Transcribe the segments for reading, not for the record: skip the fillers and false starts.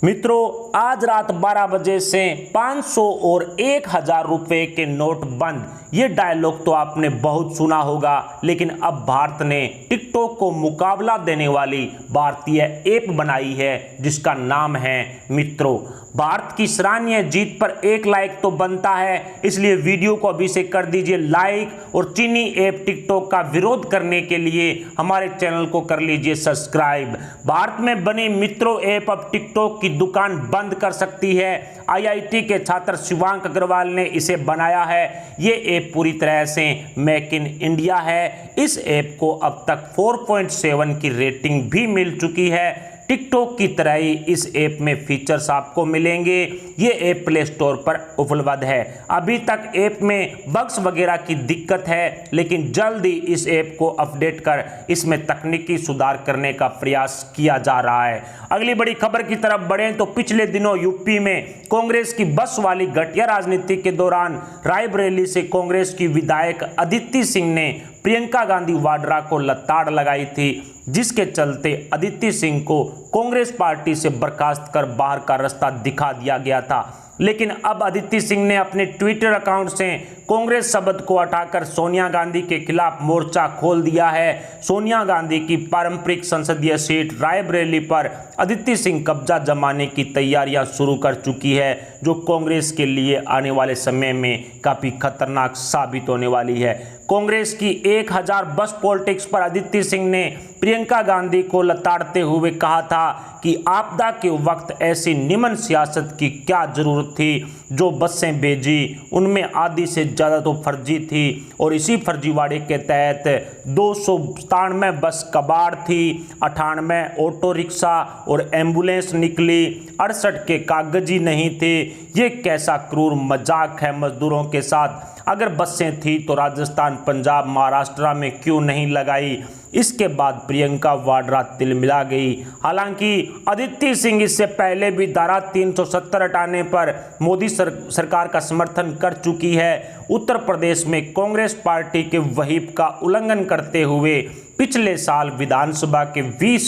मित्रों, आज रात 12 बजे से 500 और 1000 रुपए के नोट बंद। ये डायलॉग तो आपने बहुत सुना होगा, लेकिन अब भारत ने टिकटॉक को मुकाबला देने वाली भारतीय ऐप बनाई है जिसका नाम है मित्रों। भारत की सराहनीय जीत पर एक लाइक तो बनता है, इसलिए वीडियो को अभी से कर दीजिए लाइक और चीनी ऐप टिकटॉक का विरोध करने के लिए हमारे चैनल को कर लीजिए सब्सक्राइब। भारत में बनी मित्रों ऐप अब टिकटॉक की दुकान बंद कर सकती है। आईआईटी के छात्र शिवांक अग्रवाल ने इसे बनाया है। ये ऐप पूरी तरह से मेक इन इंडिया है। इस ऐप को अब तक 4.7 की रेटिंग भी मिल चुकी है। टिकटॉक की तरह ही इस ऐप में फीचर्स आपको मिलेंगे। ये ऐप प्ले स्टोर पर उपलब्ध है। अभी तक ऐप में बग्स वगैरह की दिक्कत है, लेकिन जल्द ही इस ऐप को अपडेट कर इसमें तकनीकी सुधार करने का प्रयास किया जा रहा है। अगली बड़ी खबर की तरफ बढ़ें तो पिछले दिनों यूपी में कांग्रेस की बस वाली घटिया राजनीति के दौरान रायबरेली से कांग्रेस की विधायक अदिति सिंह ने प्रियंका गांधी वाड्रा को लताड़ लगाई थी, जिसके चलते अदिति सिंह को कांग्रेस पार्टी से बर्खास्त कर बाहर का रास्ता दिखा दिया गया था। लेकिन अब अदिति सिंह ने अपने ट्विटर अकाउंट से कांग्रेस शब्द को हटाकर सोनिया गांधी के खिलाफ मोर्चा खोल दिया है। सोनिया गांधी की पारंपरिक संसदीय सीट रायबरेली पर अदिति सिंह कब्जा जमाने की तैयारियां शुरू कर चुकी है, जो कांग्रेस के लिए आने वाले समय में काफी खतरनाक साबित होने वाली है। कांग्रेस की 1000 बस पॉलिटिक्स पर अदिति सिंह ने प्रियंका गांधी को लताड़ते हुए कहा था कि आपदा के वक्त ऐसी निमन सियासत की क्या जरूरत थी। जो बसें भेजी उनमें आधी से ज़्यादा तो फर्जी थी और इसी फर्जीवाड़े के तहत 297 बस कबाड़ थी, 98 ऑटो रिक्शा और एम्बुलेंस निकली, 68 के कागजी नहीं थे। ये कैसा क्रूर मजाक है मजदूरों के साथ। अगर बसें थी तो राजस्थान, पंजाब, महाराष्ट्र में क्यों नहीं लगाई। इसके बाद प्रियंका वाड्रा तिलमिला गई। हालांकि अदिति सिंह इससे पहले भी धारा 370 हटाने पर मोदी सरकार का समर्थन कर चुकी है। उत्तर प्रदेश में कांग्रेस पार्टी के व्हिप का उल्लंघन करते हुए पिछले साल विधानसभा के 20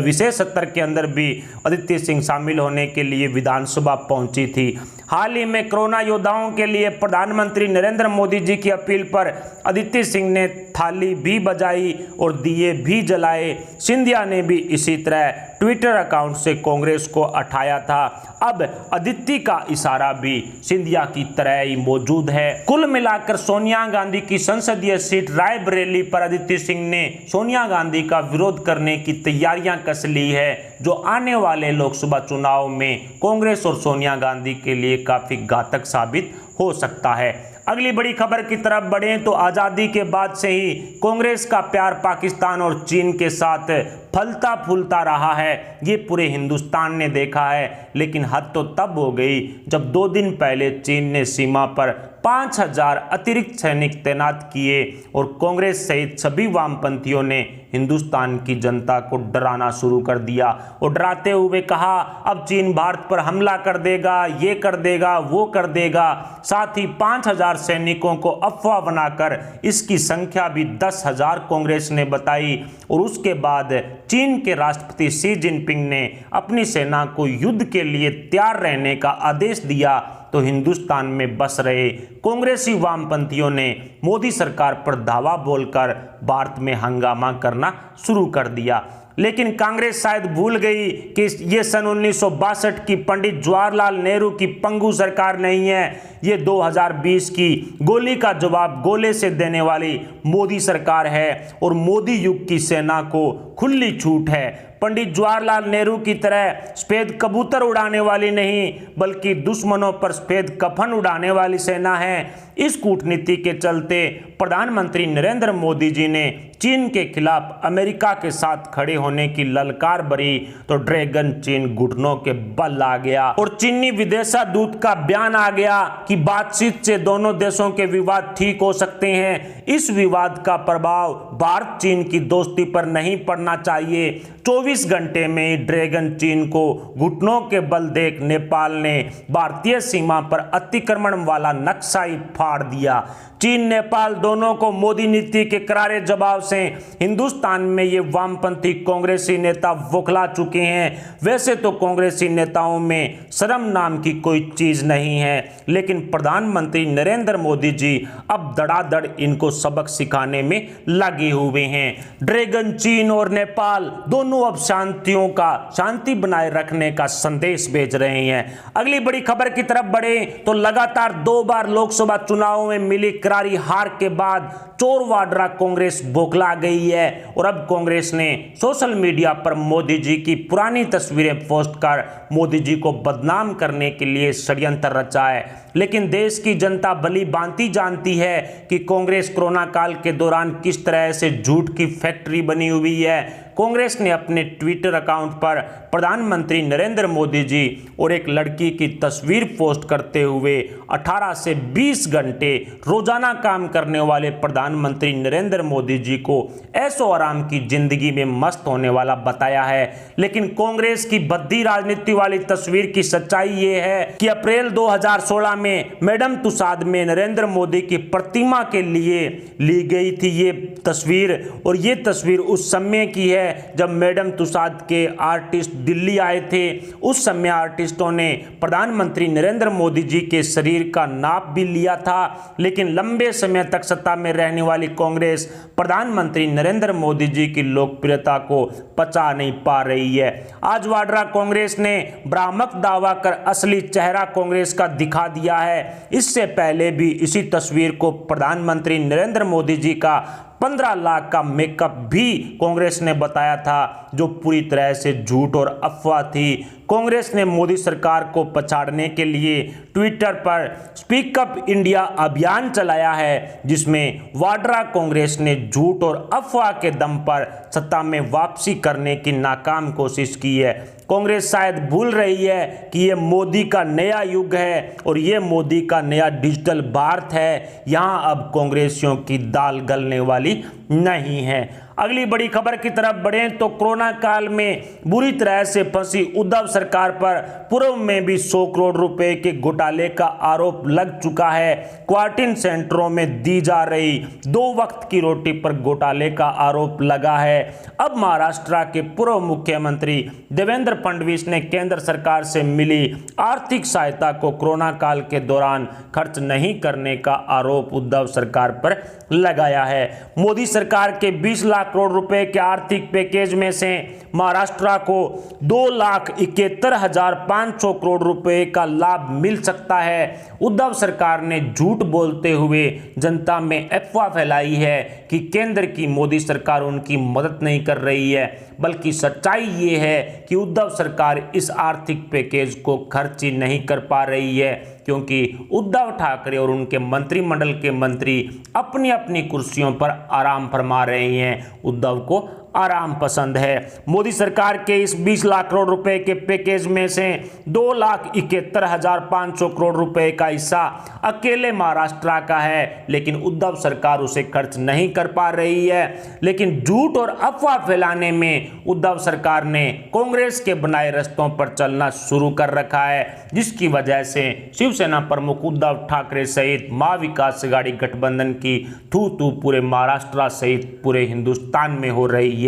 विशेष सत्र के अंदर भी अदिति सिंह शामिल होने के लिए विधानसभा पहुंची थी। हाल ही में कोरोना योद्धाओं के लिए प्रधानमंत्री नरेंद्र मोदी जी की अपील पर अदिति सिंह ने थाली भी बजाई और दिए भी जलाए। सिंधिया ने भी इसी तरह ट्विटर अकाउंट से कांग्रेस को हटाया था। अब अदिति का इशारा भी सिंधिया की तरह ही मौजूद है। कुल मिलाकर सोनिया गांधी की संसदीय सीट रायबरेली पर अदिति सिंह ने सोनिया गांधी का विरोध करने की तैयारियां कस ली है, जो आने वाले लोकसभा चुनाव में कांग्रेस और सोनिया गांधी के लिए काफी घातक साबित हो सकता है। अगली बड़ी खबर की तरफ बढ़ें तो आज़ादी के बाद से ही कांग्रेस का प्यार पाकिस्तान और चीन के साथ फलता फूलता रहा है। ये पूरे हिंदुस्तान ने देखा है, लेकिन हद तो तब हो गई जब 2 दिन पहले चीन ने सीमा पर 5000 अतिरिक्त सैनिक तैनात किए और कांग्रेस सहित सभी वामपंथियों ने हिंदुस्तान की जनता को डराना शुरू कर दिया और डराते हुए कहा अब चीन भारत पर हमला कर देगा, ये कर देगा, वो कर देगा। साथ ही 5000 सैनिकों को अफवाह बनाकर इसकी संख्या भी 10,000 कांग्रेस ने बताई। और उसके बाद चीन के राष्ट्रपति शी जिनपिंग ने अपनी सेना को युद्ध के लिए तैयार रहने का आदेश दिया, तो हिंदुस्तान में बस रहे कांग्रेसी वामपंथियों ने मोदी सरकार पर धावा बोलकर भारत में हंगामा करना शुरू कर दिया। लेकिन कांग्रेस शायद भूल गई कि ये सन 1962 की पंडित जवाहरलाल नेहरू की पंगु सरकार नहीं है। ये 2020 की गोली का जवाब गोले से देने वाली मोदी सरकार है और मोदी युग की सेना को खुली छूट है। पंडित जवाहरलाल नेहरू की तरह सफेद कबूतर उड़ाने वाली नहीं, बल्कि दुश्मनों पर सफेद कफन उड़ाने वाली सेना है। इस कूटनीति के चलते प्रधानमंत्री नरेंद्र मोदी जी ने चीन के खिलाफ अमेरिका के साथ खड़े होने की ललकार भरी, तो ड्रैगन चीन घुटनों के बल आ गया और चीनी विदेशादूत का बयान आ गया कि बातचीत से दोनों देशों के विवाद ठीक हो सकते हैं। इस विवाद का प्रभाव भारत चीन की दोस्ती पर नहीं पड़ना चाहिए। 24 24 घंटे में ड्रैगन चीन को घुटनों के बल देख नेपाल ने भारतीय सीमा पर अतिक्रमण वाला नक्शा ही फाड़ दिया। चीन नेपाल दोनों को मोदी नीति के करारे जवाब से हिंदुस्तान में ये वामपंथी कांग्रेसी नेता बौखला चुके हैं। वैसे तो कांग्रेसी नेताओं में शर्म नाम की कोई चीज नहीं है, लेकिन प्रधानमंत्री नरेंद्र मोदी जी अब धड़ाधड़ इनको सबक सिखाने में लगे हुए हैं। ड्रैगन चीन और नेपाल दोनों अब शांति बनाए रखने का संदेश भेज रहे हैं। अगली बड़ी खबर की तरफ बढ़े तो लगातार 2 बार लोकसभा चुनावों में मिली करारी हार के बाद चोर वाड्रा कांग्रेस बौखला गई है और अब कांग्रेस ने सोशल मीडिया पर मोदी जी की पुरानी तस्वीरें पोस्ट कर मोदी जी को बदनाम करने के लिए षड्यंत्र रचा है। लेकिन देश की जनता भली भांति जानती है कि कांग्रेस कोरोना काल के दौरान किस तरह से झूठ की फैक्ट्री बनी हुई है। कांग्रेस ने अपने ट्विटर अकाउंट पर प्रधानमंत्री नरेंद्र मोदी जी और एक लड़की की तस्वीर पोस्ट करते हुए 18 से 20 घंटे रोजाना काम करने वाले प्रधानमंत्री नरेंद्र मोदी जी को ऐशो आराम की जिंदगी में मस्त होने वाला बताया है। लेकिन कांग्रेस की भद्दी राजनीति वाली तस्वीर की सच्चाई ये है कि अप्रैल 2016 में मैडम तुसाद में नरेंद्र मोदी की प्रतिमा के लिए ली गई थी ये तस्वीर, और ये तस्वीर उस समय की है जब मैडम तुसाद के आर्टिस्ट दिल्ली आए थे। उस समय आर्टिस्टों ने प्रधानमंत्री नरेंद्र मोदी जी के शरीर का नाप भी लिया था, लेकिन लंबे समय तक सत्ता में रहने वाली कांग्रेस प्रधानमंत्री नरेंद्र मोदी जी की लोकप्रियता को पचा नहीं पा रही है। आज वाड्रा कांग्रेस ने भ्रामक दावा कर असली चेहरा कांग्रेस का दिखा दिया है। इससे पहले भी इसी तस्वीर को प्रधानमंत्री नरेंद्र मोदी जी का 15 लाख का मेकअप भी कांग्रेस ने बताया था, जो पूरी तरह से झूठ और अफवाह थी। कांग्रेस ने मोदी सरकार को पछाड़ने के लिए ट्विटर पर स्पीक अप इंडिया अभियान चलाया है, जिसमें वाड्रा कांग्रेस ने झूठ और अफवाह के दम पर सत्ता में वापसी करने की नाकाम कोशिश की है। कांग्रेस शायद भूल रही है कि ये मोदी का नया युग है और ये मोदी का नया डिजिटल भारत है। यहाँ अब कांग्रेसियों की दाल गलने वाली नहीं है। अगली बड़ी खबर की तरफ बढ़ें तो कोरोना काल में बुरी तरह से फंसी उद्धव सरकार पर पूर्व में भी 100 करोड़ रुपए के घोटाले का आरोप लग चुका है। क्वारंटीन सेंटरों में दी जा रही 2 वक्त की रोटी पर घोटाले का आरोप लगा है। अब महाराष्ट्र के पूर्व मुख्यमंत्री देवेंद्र फडणवीस ने केंद्र सरकार से मिली आर्थिक सहायता को कोरोना काल के दौरान खर्च नहीं करने का आरोप उद्धव सरकार पर लगाया है। मोदी सरकार के 20 लाख करोड़ रुपए के आर्थिक पैकेज में से महाराष्ट्र को 2,71,500 करोड़ रुपए का लाभ मिल सकता है। उद्धव सरकार ने झूठ बोलते हुए जनता में अफवाह फैलाई है कि केंद्र की मोदी सरकार उनकी मदद नहीं कर रही है, बल्कि सच्चाई ये है कि उद्धव सरकार इस आर्थिक पैकेज को खर्च ही नहीं कर पा रही है, क्योंकि उद्धव ठाकरे और उनके मंत्रिमंडल के मंत्री अपनी अपनी कुर्सियों पर आराम फरमा रहे हैं। उद्धव को आराम पसंद है। मोदी सरकार के इस 20 लाख करोड़ रुपए के पैकेज में से 2,71,500 करोड़ रुपए का हिस्सा अकेले महाराष्ट्र का है, लेकिन उद्धव सरकार उसे खर्च नहीं कर पा रही है। लेकिन झूठ और अफवाह फैलाने में उद्धव सरकार ने कांग्रेस के बनाए रास्तों पर चलना शुरू कर रखा है, जिसकी वजह से शिवसेना प्रमुख उद्धव ठाकरे सहित महाविकास आघाड़ी गठबंधन की थू थू पूरे महाराष्ट्र सहित पूरे हिंदुस्तान में हो रही है।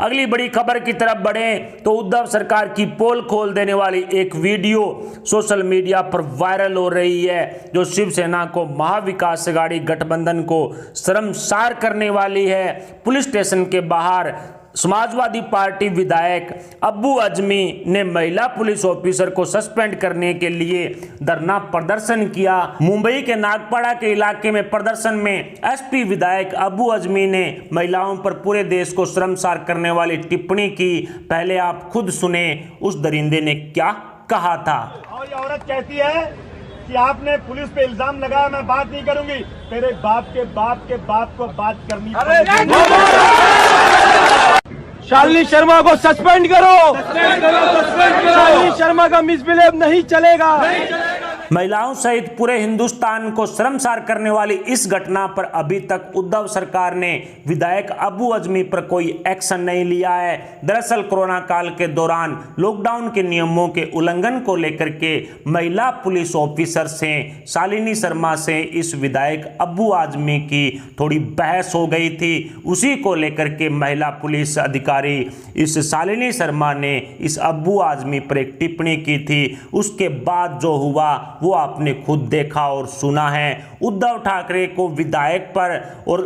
अगली बड़ी खबर की तरफ बढ़ें तो उद्धव सरकार की पोल खोल देने वाली एक वीडियो सोशल मीडिया पर वायरल हो रही है, जो शिवसेना को महाविकास आघाड़ी गठबंधन को शर्मसार करने वाली है। पुलिस स्टेशन के बाहर समाजवादी पार्टी विधायक अब्बू आजमी ने महिला पुलिस ऑफिसर को सस्पेंड करने के लिए धरना प्रदर्शन किया। मुंबई के नागपाड़ा के इलाके में प्रदर्शन में एसपी विधायक अब्बू आजमी ने महिलाओं पर पूरे देश को शर्मसार करने वाली टिप्पणी की। पहले आप खुद सुने उस दरिंदे ने क्या कहा था। और ये औरत कहती है कि आपने पुलिस पे इल्जाम लगाया, मैं बात नहीं करूंगी। तेरे बाप के बाप को बात करनी पड़ेगी। शालिनी शर्मा को सस्पेंड करो। शालिनी शर्मा का मिसबिहेव नहीं चलेगा। महिलाओं सहित पूरे हिंदुस्तान को शर्मसार करने वाली इस घटना पर अभी तक उद्धव सरकार ने विधायक अबू आजमी पर कोई एक्शन नहीं लिया है। दरअसल कोरोना काल के दौरान लॉकडाउन के नियमों के उल्लंघन को लेकर के महिला पुलिस ऑफिसर से शालिनी शर्मा से इस विधायक अबू आजमी की थोड़ी बहस हो गई थी। उसी को लेकर के महिला पुलिस अधिकारी इस शालिनी शर्मा ने इस अबू आजमी पर एक टिप्पणी की थी। उसके बाद जो हुआ वो आपने खुद देखा और सुना है। उद्धव ठाकरे को विधायक पर और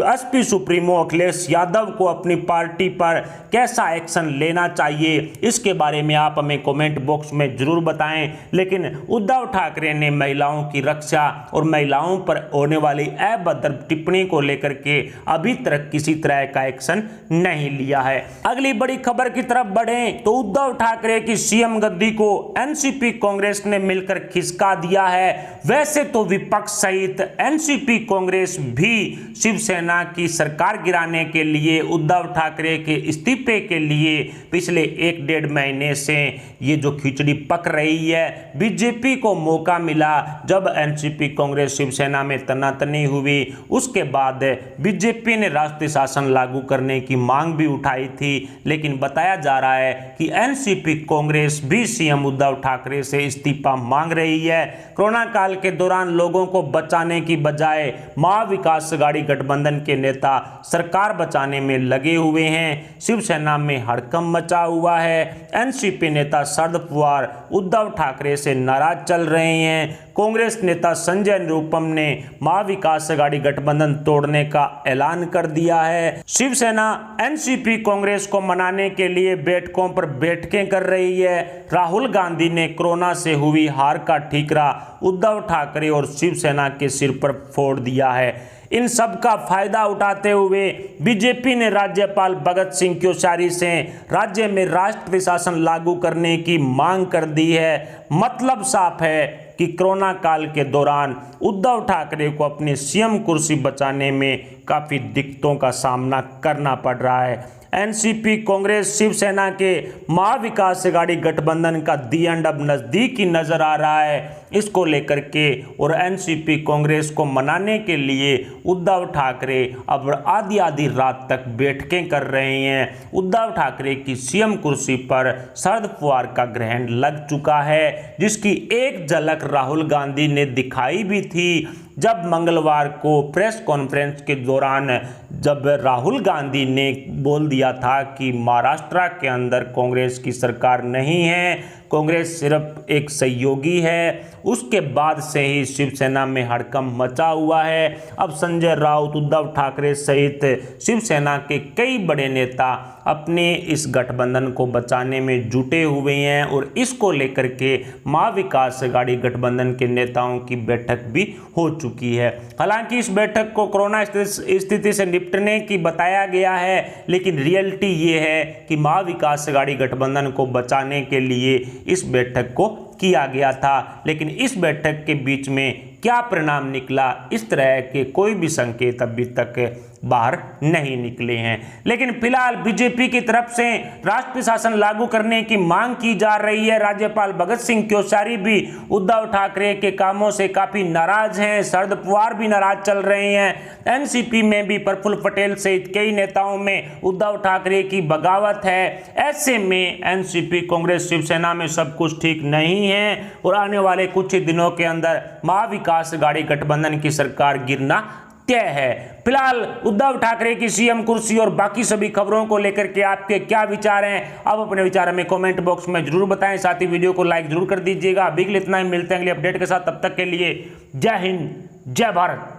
एसपी सुप्रीमो अखिलेश यादव को अपनी पार्टी पर कैसा एक्शन लेना चाहिए, इसके बारे में आप हमें कमेंट बॉक्स में जरूर बताएं। लेकिन उद्धव ठाकरे ने महिलाओं की रक्षा और महिलाओं पर होने वाली अभद्र टिप्पणी को लेकर के अभी तक किसी तरह का एक्शन नहीं लिया है। अगली बड़ी खबर की तरफ बढ़ें तो उद्धव ठाकरे की सीएम गद्दी को एनसीपी कांग्रेस ने मिलकर खिसका दिया है। वैसे तो विपक्ष सहित एनसीपी कांग्रेस भी शिवसेना की सरकार गिराने के लिए उद्धव ठाकरे के इस्तीफे के लिए पिछले 1-1.5 महीने से ये जो खिचड़ी पक रही है। बीजेपी को मौका मिला जब एनसीपी कांग्रेस शिवसेना में तनातनी हुई, उसके बाद बीजेपी ने राष्ट्रीय शासन लागू करने की मांग भी उठाई थी। लेकिन बताया जा रहा है कि एनसीपी कांग्रेस भी सीएम उद्धव ठाकरे से इस्तीफा मांग रही है। कोरोना काल के दौरान लोगों को बचाने की बजाय महाविकास अघाड़ी गठबंधन के नेता सरकार बचाने में लगे हुए हैं। शिवसेना में हड़कंप मचा हुआ है। एनसीपी नेता शरद पवार उद्धव ठाकरे से नाराज चल रहे हैं। कांग्रेस नेता संजय निरुपम ने महाविकास अघाड़ी गठबंधन तोड़ने का ऐलान कर दिया है। शिवसेना एनसीपी कांग्रेस को मनाने के लिए बैठकों पर बैठकें कर रही है। राहुल गांधी ने कोरोना से हुई हार का ठीकरा उद्धव ठाकरे और शिवसेना के सिर पर फोड़ दिया है। इन सब का फायदा उठाते हुए बीजेपी ने राज्यपाल भगत सिंह कोश्यारी से राज्य में राष्ट्रीय शासन लागू करने की मांग कर दी है। मतलब साफ है कि कोरोना काल के दौरान उद्धव ठाकरे को अपनी सीएम कुर्सी बचाने में काफ़ी दिक्कतों का सामना करना पड़ रहा है। एनसीपी कांग्रेस शिवसेना के महाविकास अघाड़ी गठबंधन का दी एंड अब नज़दीक नज़र आ रहा है। इसको लेकर के और एनसीपी कांग्रेस को मनाने के लिए उद्धव ठाकरे अब आधी रात तक बैठकें कर रहे हैं। उद्धव ठाकरे की सीएम कुर्सी पर शरद पवार का ग्रहण लग चुका है, जिसकी एक झलक राहुल गांधी ने दिखाई भी थी जब मंगलवार को प्रेस कॉन्फ्रेंस के दौरान जब राहुल गांधी ने बोल दिया था कि महाराष्ट्र के अंदर कांग्रेस की सरकार नहीं है, कांग्रेस सिर्फ एक सहयोगी है। उसके बाद से ही शिवसेना में हड़कंप मचा हुआ है। अब संजय राउत, उद्धव ठाकरे सहित शिवसेना के कई बड़े नेता अपने इस गठबंधन को बचाने में जुटे हुए हैं और इसको लेकर के महाविकास अघाड़ी गठबंधन के नेताओं की बैठक भी हो चुकी है। हालांकि इस बैठक को कोरोना स्थिति से निपटने की बताया गया है, लेकिन रियलिटी ये है कि महाविकास अघाड़ी गठबंधन को बचाने के लिए इस बैठक को किया गया था। लेकिन इस बैठक के बीच में क्या परिणाम निकला, इस तरह के कोई भी संकेत अभी तक बाहर नहीं निकले हैं। लेकिन फिलहाल बीजेपी की तरफ से राष्ट्रीय शासन लागू करने की मांग की जा रही है। राज्यपाल भगत सिंह कोश्यारी भी उद्धव ठाकरे के कामों से काफी नाराज हैं। शरद पवार भी नाराज चल रहे हैं। एनसीपी में भी प्रफुल्ल पटेल सहित कई नेताओं में उद्धव ठाकरे की बगावत है। ऐसे में एनसीपी कांग्रेस शिवसेना में सब कुछ ठीक नहीं है और आने वाले कुछ ही दिनों के अंदर महाविकास अघाड़ी गठबंधन की सरकार गिरना तय है। फिलहाल उद्धव ठाकरे की सीएम कुर्सी और बाकी सभी खबरों को लेकर के आपके क्या विचार हैं, आप अपने विचार हमें कमेंट बॉक्स में जरूर बताएं। साथ ही वीडियो को लाइक जरूर कर दीजिएगा। अभी के लिए इतना ही, मिलते हैं अगले अपडेट के साथ। तब तक के लिए जय हिंद, जय भारत।